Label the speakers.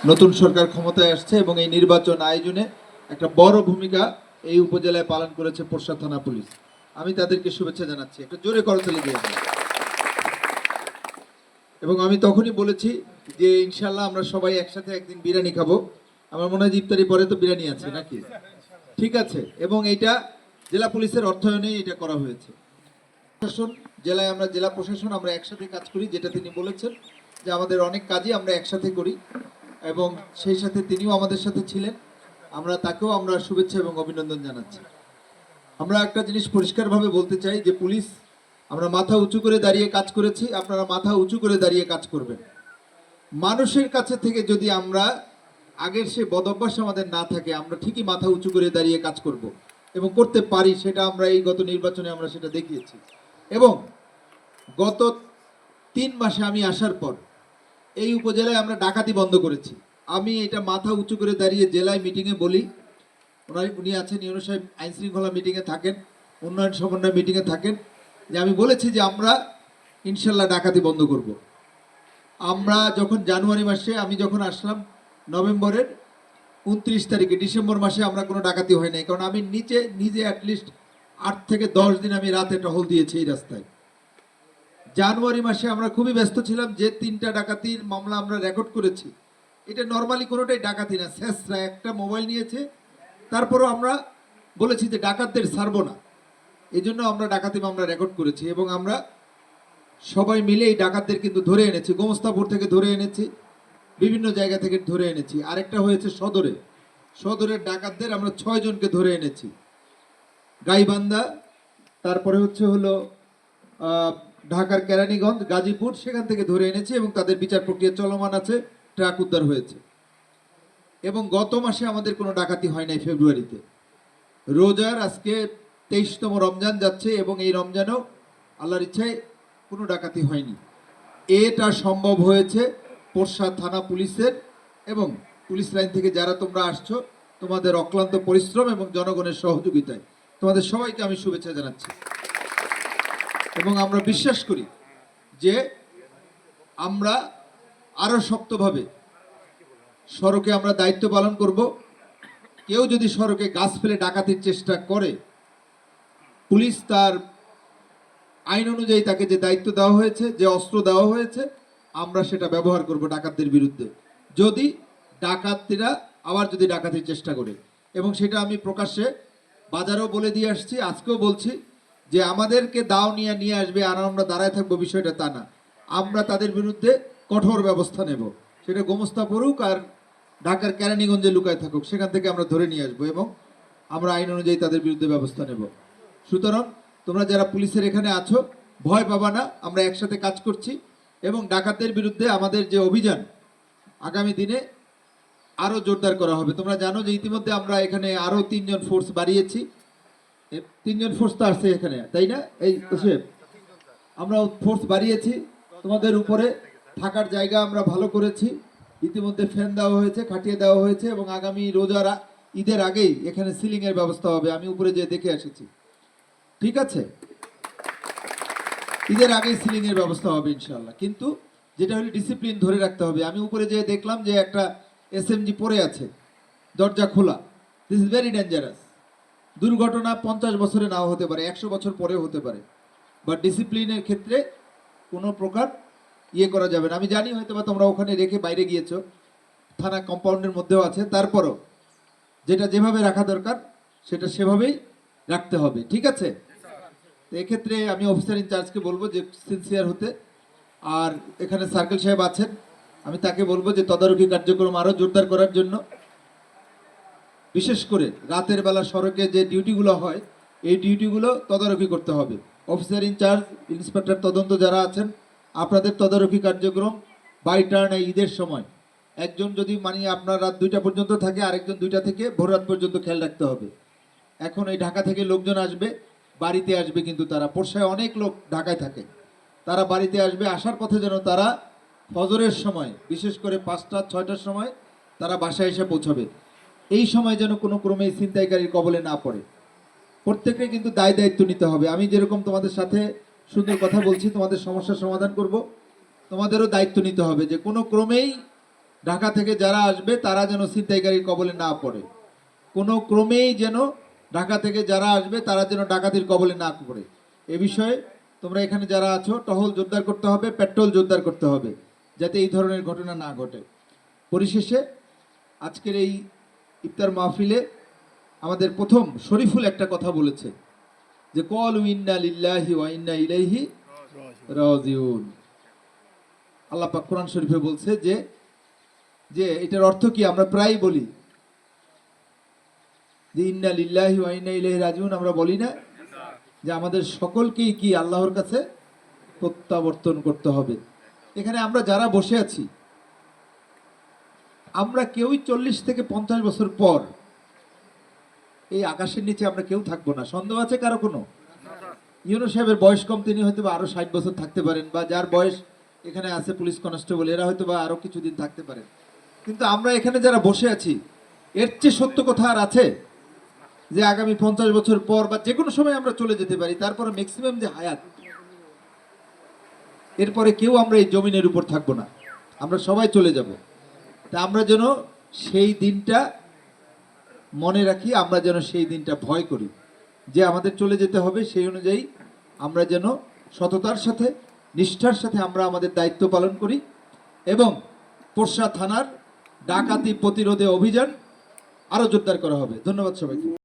Speaker 1: নতুন সরকার ক্ষমতায় আসছে এবং এই নির্বাচন আয়োজনে একটা বড় ভূমিকা এই উপজেলায় পালন করেছে পোরশা থানা পুলিশ। আমি তাদেরকে শুভেচ্ছা জানাচ্ছি, একটা জোরে করতালি দিয়ে। এবং আমি তখনই বলেছি যে ইনশাল্লাহ আমরা সবাই একসাথে একদিন বিরিয়ানি খাবো। আমার মনে হয় ইফতারি পরে তো বিরিয়ানি আছে নাকি? ঠিক আছে। এবং এইটা জেলা পুলিশের অর্থায়নে এটা করা হয়েছে। প্রশাসন জেলায় আমরা জেলা প্রশাসন আমরা একসাথে কাজ করি, যেটা তিনি বলেছেন যে আমাদের অনেক কাজই আমরা একসাথে করি এবং সেই সাথে তিনিও আমাদের সাথে ছিলেন। তাকেও আমরা শুভেচ্ছা এবং অভিনন্দন জানাচ্ছি। আমরা একটা জিনিস পরিষ্কারভাবে বলতে চাই যে পুলিশ আমরা মাথা উঁচু করে দাঁড়িয়ে কাজ করেছি, আপনারা মাথা উঁচু করে দাঁড়িয়ে কাজ করবেন। মানুষের কাছে থেকে যদি আমরা আগের সে বদভ্যাস আমাদের না থাকে, আমরা ঠিকই মাথা উঁচু করে দাঁড়িয়ে কাজ করব এবং করতে পারি। সেটা আমরা এই গত নির্বাচনে আমরা সেটা দেখিয়েছি। এবং গত 3 মাসে আমি আসার পর এই উপজেলায় আমরা ডাকাতি বন্ধ করেছি। আমি এটা মাথা উঁচু করে দাঁড়িয়ে জেলায় মিটিংয়ে বলি, উনি আছেন ইউনূস সাহেব, আইন শৃঙ্খলা মিটিংয়ে থাকেন, উন্নয়ন সমন্বয় মিটিংয়ে থাকেন, যে আমি বলেছি যে আমরা ইনশাল্লাহ ডাকাতি বন্ধ করব। আমরা যখন জানুয়ারি মাসে আমি যখন আসলাম নভেম্বরের 29 তারিখে, ডিসেম্বর মাসে আমরা কোনো ডাকাতি হয় নাই, কারণ আমি নিজে অ্যাটলিস্ট 8 থেকে 10 দিন আমি রাতে টহল দিয়েছি এই রাস্তায়। জানুয়ারি মাসে আমরা খুবই ব্যস্ত ছিলাম, যে 3টা ডাকাতির মামলা আমরা রেকর্ড করেছি। এটা নর্মালি কোনোটাই ডাকাতি না, শেষরা একটা মোবাইল নিয়েছে, তারপরও আমরা বলেছি যে ডাকাতদের ছাড়বো না, এই জন্য আমরা ডাকাতি মামলা রেকর্ড করেছি। এবং আমরা সবাই মিলে এই ডাকাতদের কিন্তু ধরে এনেছি, গোমস্তাপুর থেকে ধরে এনেছি, বিভিন্ন জায়গা থেকে ধরে এনেছি। আরেকটা হয়েছে সদরের ডাকাতদের আমরা 6 জনকে ধরে এনেছি, গাইবান্ধা, তারপরে হলো ঢাকার কেরানীগঞ্জ, গাজীপুর, সেখান থেকে ধরে এনেছি এবং তাদের বিচার প্রক্রিয়া চলমান আছে, ট্রাক উদ্ধার হয়েছে। এবং গত মাসে আমাদের কোনো ডাকাতি হয় নাই ফেব্রুয়ারিতে। রোজার আজকে 23তম রমজান যাচ্ছে এবং এই রমজানেও আল্লাহর ইচ্ছায় কোনো ডাকাতি হয়নি। এটা সম্ভব হয়েছে পোরশা থানা পুলিশের এবং পুলিশ লাইন থেকে যারা তোমরা আসছো, তোমাদের অক্লান্ত পরিশ্রম এবং জনগণের সহযোগিতায় তোমাদের সবাইকে আমি শুভেচ্ছা জানাচ্ছি। এবং আমরা বিশ্বাস করি যে আমরা আরো শক্তভাবে সড়কে আমরা দায়িত্ব পালন করব। কেউ যদি সড়কে গাছ ফেলে ডাকাতির চেষ্টা করে, পুলিশ তার আইন অনুযায়ী তাকে যে দায়িত্ব দেওয়া হয়েছে, যে অস্ত্র দেওয়া হয়েছে, আমরা সেটা ব্যবহার করব ডাকাতদের বিরুদ্ধে, যদি ডাকাতরা আবার যদি ডাকাতির চেষ্টা করে। এবং সেটা আমি প্রকাশ্যে বাজারেও বলে দিয়ে আসছি, আজকেও বলছি যে আমাদেরকে দাও নিয়ে আসবে আর আমরা দাঁড়ায় থাকবো, বিষয়টা তা না। আমরা তাদের বিরুদ্ধে কঠোর ব্যবস্থা নেব, সেটা গোমস্তা পড়ুক আর ঢাকার কেরানীগঞ্জে লুকায় থাকুক, সেখান থেকে আমরা ধরে নিয়ে আসবো এবং আমরা আইন অনুযায়ী তাদের বিরুদ্ধে ব্যবস্থা নেব। সুতরাং তোমরা যারা পুলিশের এখানে আছো, ভয় পাবা না, আমরা একসাথে কাজ করছি। এবং ডাকাতদের বিরুদ্ধে আমাদের যে অভিযান আগামী দিনে আরো জোরদার করা হবে। তোমরা জানো যে ইতিমধ্যে আমরা এখানে আরো 3 জন ফোর্স বাড়িয়েছি। 3 জন ফোর্স তো আসছে এখানে, তাই না? এই আমরা ফোর্স বাড়িয়েছি, তোমাদের উপরে থাকার জায়গা আমরা ভালো করেছি, ইতিমধ্যে ফ্যান দেওয়া হয়েছে, খাটিয়ে দেওয়া হয়েছে এবং আগামী রোজার ঈদের আগেই এখানে সিলিং এর ব্যবস্থা হবে। আমি উপরে যেয়ে দেখে এসেছি, ঠিক আছে? ঈদের আগেই সিলিং এর ব্যবস্থা হবে ইনশাআল্লাহ। কিন্তু যেটা হলো ডিসিপ্লিন ধরে রাখতে হবে। আমি উপরে যেয়ে দেখলাম যে একটা এসএমজি পড়ে আছে, দরজা খোলা। This is very dangerous. দুর্ঘটনা 50 বছরে নাও হতে পারে, 100 বছর পরেও হতে পারে, বাট ডিসিপ্লিনের ক্ষেত্রে কোনো প্রকার করা যাবে না। আমি জানি হয়তো বা তোমরা ওখানে রেখে বাইরে গিয়েছো, থানা কম্পাউন্ডের মধ্যেও আছে, তারপরও যেটা যেভাবে রাখা দরকার সেটা সেভাবেই রাখতে হবে, ঠিক আছে? তো এক্ষেত্রে আমি অফিসার ইনচার্জকে বলবো যে সিনসিয়ার হতে। আর এখানে সার্কেল সাহেব আছেন, আমি তাকে বলবো যে তদারকি কার্যক্রম আরো জোরদার করার জন্য। বিশেষ করে রাতের বেলা সড়কে যে ডিউটিগুলো হয়, এই ডিউটিগুলো তদারকি করতে হবে। অফিসার ইনচার্জ, ইন্সপেক্টর তদন্ত যারা আছেন, আপনাদের তদারকি কার্যক্রম বাই টার্ন এই ঈদের সময় একজন যদি আপনার রাত 2টা পর্যন্ত থাকে, আরেকজন 2টা থেকে ভোর রাত পর্যন্ত খেয়াল রাখতে হবে। এখন এই ঢাকা থেকে লোকজন আসবে, বাড়িতে আসবে, কিন্তু তারা পোরশায় অনেক লোক ঢাকায় থাকে, তারা বাড়িতে আসবে, আসার পথে যেন তারা ফজরের সময়, বিশেষ করে 5টা 6টার সময় তারা বাসায় এসে পৌঁছাবে। এই সময় যেন কোনো ক্রমে ছিনতাইকারীর কবলে না পড়ে। প্রত্যেককে কিন্তু দায়িত্ব নিতে হবে। আমি যেরকম তোমাদের সাথে সুন্দর কথা বলছি, তোমাদের সমস্যার সমাধান করব, তোমাদেরও দায়িত্ব নিতে হবে যে কোনো ক্রমেই ঢাকা থেকে যারা আসবে তারা যেন ছিনতাইকারীর কবলে না পড়ে, কোনো ক্রমেই যেন ঢাকা থেকে যারা আসবে তারা যেন ডাকাতির কবলে না পড়ে। এ বিষয়ে তোমরা এখানে যারা আছো টহল জোরদার করতে হবে, পেট্রোল জোরদার করতে হবে, যাতে এই ধরনের ঘটনা না ঘটে। পরিশেষে আজকের এই ইফতার মাহফিলে আমাদের প্রথম শরীফুল একটা কথা বলেছে যে কলু ইন্না লিল্লাহি ওয়া ইন্না ইলাইহি রাজিউন। আল্লাহ পাক কোরআন শরীফে বলছে যে যে এটার অর্থ কি? আমরা প্রায় বলি যে ইন্না লিল্লাহি ওয়া ইন্না ইলাইহি রাজিউন, আমরা বলি না যে আমাদের সকলকেই কি আল্লাহর কাছে প্রত্যাবর্তন করতে হবে। এখানে আমরা যারা বসে আছি আমরা কেউই 40 থেকে 50 বছর পর এই আকাশের নিচে আমরা কেউ থাকবো না। সন্দেহ আছে কারো কোনো? ইউনূস সাহেবের বয়স কম, তিনি হয়তো বা আরো 60 বছর থাকতে পারেন, বা যার বয়স এখানে আছে পুলিশ কনস্টেবল, এরা হয়তো বা আরো কিছুদিন থাকতে পারেন। কিন্তু আমরা এখানে যারা বসে আছি এর চেয়ে সত্য কথা আর আছে যে আগামী 50 বছর পর বা যে কোনো সময় আমরা চলে যেতে পারি, তারপরে ম্যাক্সিমাম যে হায়াত, এরপরে কেউ আমরা এই জমিনের উপর থাকবো না, আমরা সবাই চলে যাব। তা আমরা যেন সেই দিনটা মনে রাখি, আমরা যেন সেই দিনটা ভয় করি যে আমাদের চলে যেতে হবে, সেই অনুযায়ী আমরা যেন সততার সাথে নিষ্ঠার সাথে আমরা আমাদের দায়িত্ব পালন করি। এবং পোরশা থানার ডাকাতি প্রতিরোধে অভিযান আরো জোরদার করা হবে। ধন্যবাদ সবাইকে।